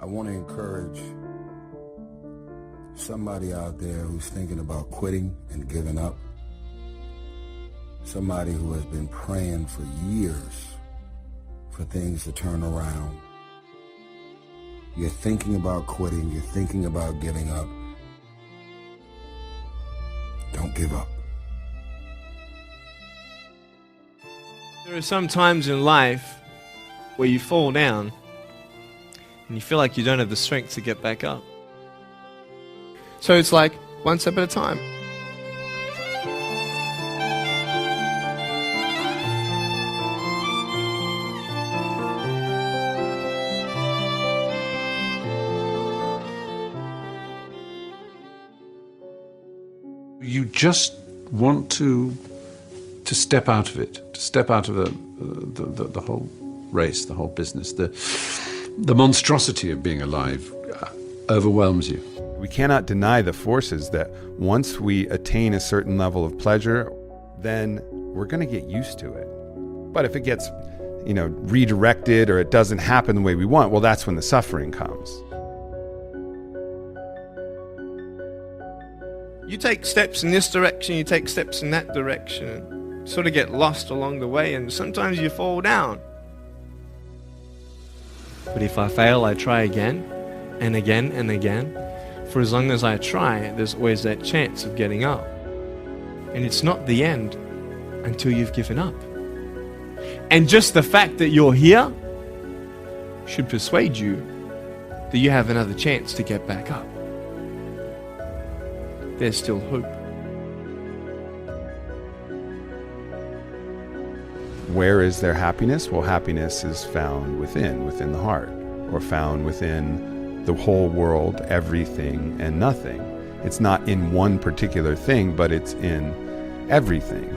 I want to encourage somebody out there who's thinking about quitting and giving up. Somebody who has been praying for years for things to turn around. You're thinking about quitting, you're thinking about giving up. Don't give up. There are some times in life where you fall down and you feel like you don't have the strength to get back up. So it's like one step at a time. You just want to step out of it, to step out of the whole race, the whole business. The monstrosity of being alive overwhelms you. We cannot deny the forces that once we attain a certain level of pleasure, then we're going to get used to it. But if it gets, redirected or it doesn't happen the way we want, well, that's when the suffering comes. You take steps in this direction, you take steps in that direction, sort of get lost along the way, and sometimes you fall down. But if I fail, I try again and again and again. For as long as I try, there's always that chance of getting up. And it's not the end until you've given up. And just the fact that you're here should persuade you that you have another chance to get back up. There's still hope. Where is their happiness? Well, happiness is found within the heart, or found within the whole world, everything and nothing. It's not in one particular thing, but it's in everything.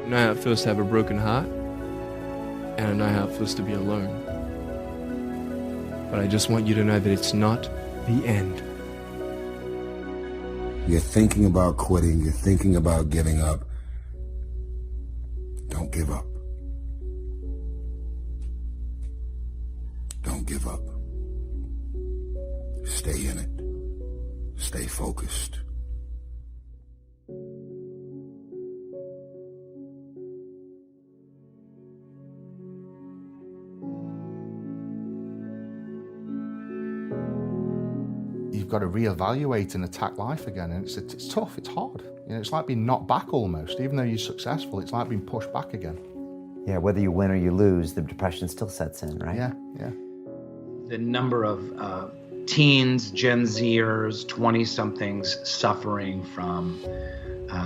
I know how it feels to have a broken heart, and I know how it feels to be alone. But I just want you to know that it's not the end. You're thinking about quitting, you're thinking about giving up. Don't give up. Don't give up. Stay in it. Stay focused. You've got to reevaluate and attack life again, and it's tough, it's hard. It's like being knocked back almost. Even though you're successful, it's like being pushed back again. Yeah, whether you win or you lose, the depression still sets in, right? Yeah. The number of teens, Gen Zers, 20-somethings suffering from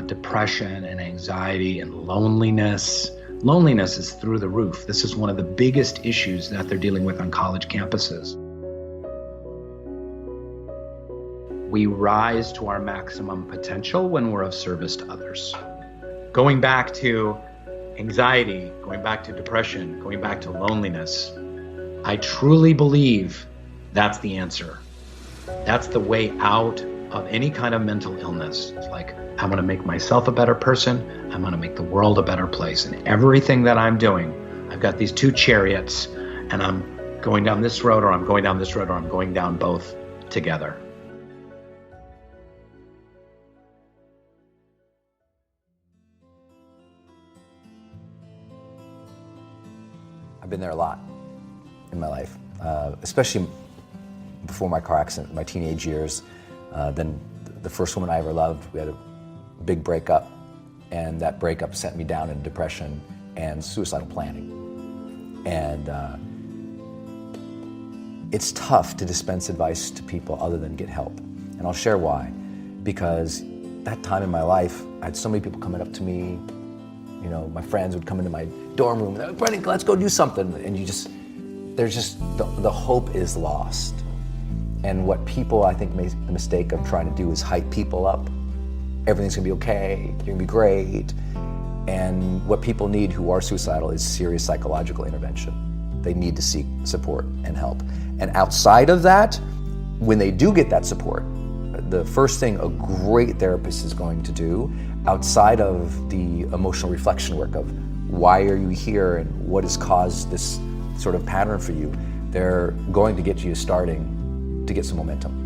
depression and anxiety and loneliness. Loneliness is through the roof. This is one of the biggest issues that they're dealing with on college campuses. We rise to our maximum potential when we're of service to others. Going back to anxiety, going back to depression, going back to loneliness, I truly believe that's the answer. That's the way out of any kind of mental illness. It's like, I'm gonna make myself a better person, I'm gonna make the world a better place. And everything that I'm doing, I've got these two chariots, and I'm going down this road, or I'm going down this road, or I'm going down both together. I've been there a lot in my life, especially before my car accident, my teenage years. Then the first woman I ever loved, we had a big breakup, and that breakup sent me down into depression and suicidal planning. And it's tough to dispense advice to people other than get help. And I'll share why. Because that time in my life, I had so many people coming up to me. My friends would come into my dorm room, and Brendon, let's go do something. And the hope is lost. And what people, I think, make the mistake of trying to do is hype people up. Everything's gonna be okay, you're gonna be great. And what people need who are suicidal is serious psychological intervention. They need to seek support and help. And outside of that, when they do get that support, the first thing a great therapist is going to do, outside of the emotional reflection work of why are you here and what has caused this sort of pattern for you, they're going to get you starting to get some momentum.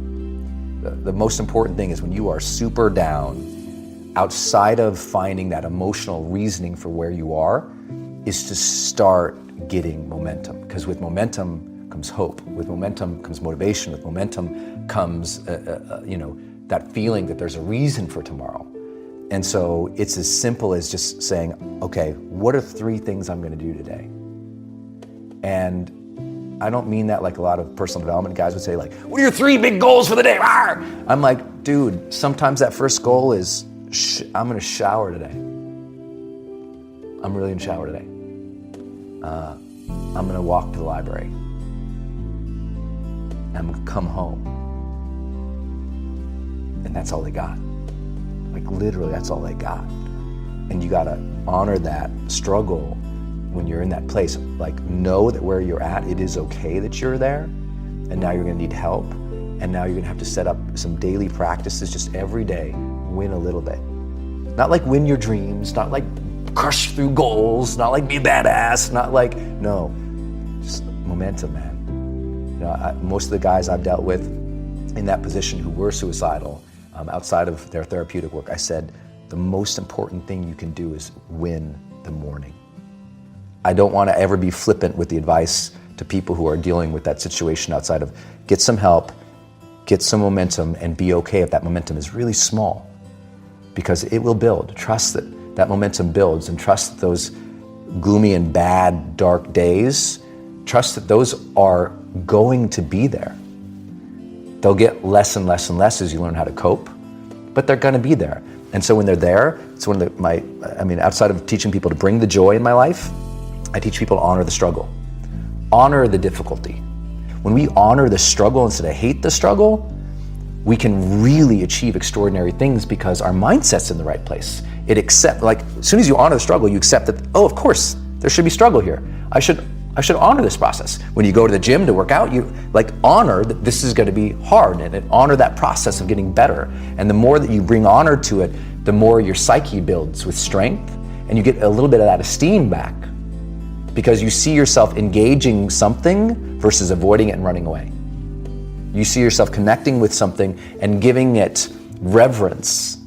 The most important thing is when you are super down, outside of finding that emotional reasoning for where you are, is to start getting momentum. Because with momentum comes hope. With momentum comes motivation. With momentum comes, that feeling that there's a reason for tomorrow. And so it's as simple as just saying, okay, what are 3 things I'm going to do today? And I don't mean that like a lot of personal development guys would say, like, what are your 3 big goals for the day? Arr! I'm like, dude, sometimes that first goal is, I'm going to shower today. I'm really going to shower today. I'm going to walk to the library. I'm going to come home. And that's all they got. Like literally, that's all they got. And you gotta honor that struggle when you're in that place. Like know that where you're at, it is okay that you're there. And now you're gonna need help. And now you're gonna have to set up some daily practices just every day, win a little bit. Not like win your dreams, not like crush through goals, not like be a badass, not like, no, just momentum, man. Most of the guys I've dealt with in that position who were suicidal, outside of their therapeutic work, I said, the most important thing you can do is win the morning. I don't want to ever be flippant with the advice to people who are dealing with that situation outside of get some help, get some momentum, and be okay if that momentum is really small, because it will build. Trust that that momentum builds, and trust those gloomy and bad, dark days, trust that those are going to be there. They'll get less and less and less as you learn how to cope, but they're gonna be there. And so when they're there, it's one of outside of teaching people to bring the joy in my life, I teach people to honor the struggle. Honor the difficulty. When we honor the struggle instead of hate the struggle, we can really achieve extraordinary things because our mindset's in the right place. It accepts, like, as soon as you honor the struggle, you accept that, oh, of course, there should be struggle here. I should honor this process. When you go to the gym to work out, you honor that this is going to be hard, and honor that process of getting better. And the more that you bring honor to it, the more your psyche builds with strength, and you get a little bit of that esteem back because you see yourself engaging something versus avoiding it and running away. You see yourself connecting with something and giving it reverence.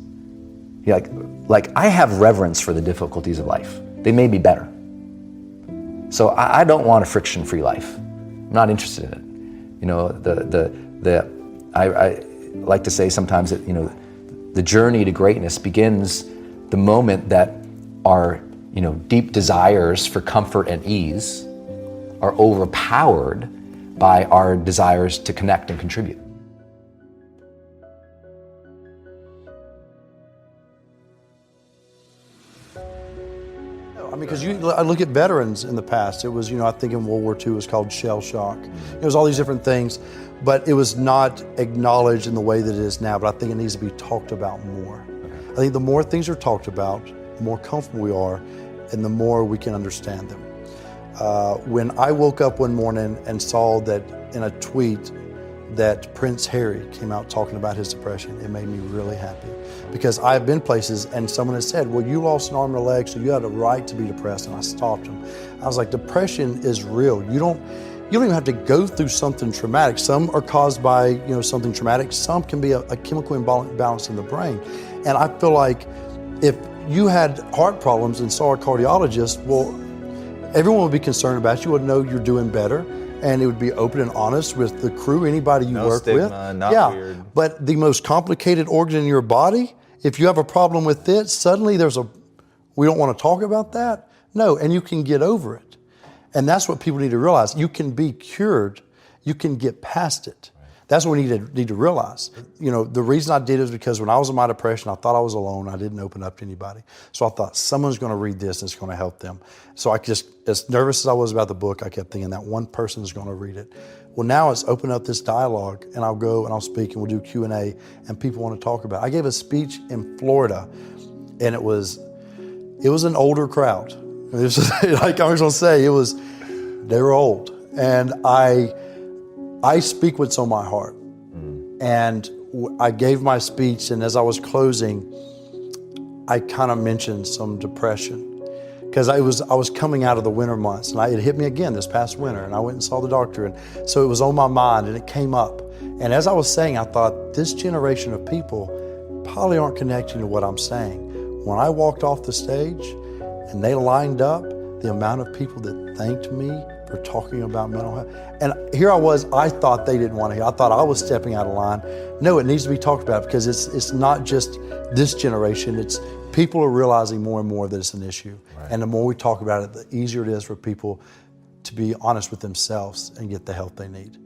You're like I have reverence for the difficulties of life. They may be better. So I don't want a friction-free life. I'm not interested in it. I like to say sometimes that, the journey to greatness begins the moment that our, deep desires for comfort and ease are overpowered by our desires to connect and contribute. Because I look at veterans in the past, it was, I think in World War II it was called shell shock. It was all these different things, but it was not acknowledged in the way that it is now, but I think it needs to be talked about more. I think the more things are talked about, the more comfortable we are, and the more we can understand them. When I woke up one morning and saw that in a tweet that Prince Harry came out talking about his depression, it made me really happy. Because I've been places and someone has said, well, you lost an arm and a leg, so you had a right to be depressed, and I stopped him. I was like, depression is real. You don't even have to go through something traumatic. Some are caused by something traumatic. Some can be a chemical imbalance in the brain. And I feel like if you had heart problems and saw a cardiologist, well, everyone would be concerned about you, would know you're doing better, and it would be open and honest with the crew, anybody you work with. Not weird. But the most complicated organ in your body, if you have a problem with it, suddenly we don't want to talk about that? No, and you can get over it. And that's what people need to realize. You can be cured. You can get past it. That's what we need to realize. The reason I did it is because when I was in my depression, I thought I was alone. I didn't open up to anybody. So I thought someone's going to read this and it's going to help them. So as nervous as I was about the book, I kept thinking that one person is going to read it. Well, now it's open up this dialogue, and I'll go and I'll speak and we'll do Q&A, and people want to talk about it. I gave a speech in Florida, and it was an older crowd. It was just, like I was going to say, they were old. And I speak what's on my heart. And I gave my speech, and as I was closing, I kind of mentioned some depression. because I was coming out of the winter months, and it hit me again this past winter, and I went and saw the doctor, and so it was on my mind, and it came up. And as I was saying, I thought, this generation of people probably aren't connecting to what I'm saying. When I walked off the stage and they lined up, the amount of people that thanked me for talking about mental health. And here I was, I thought they didn't want to hear. I thought I was stepping out of line. No, it needs to be talked about, because it's not just this generation. It's people are realizing more and more that it's an issue. Right. And the more we talk about it, the easier it is for people to be honest with themselves and get the help they need.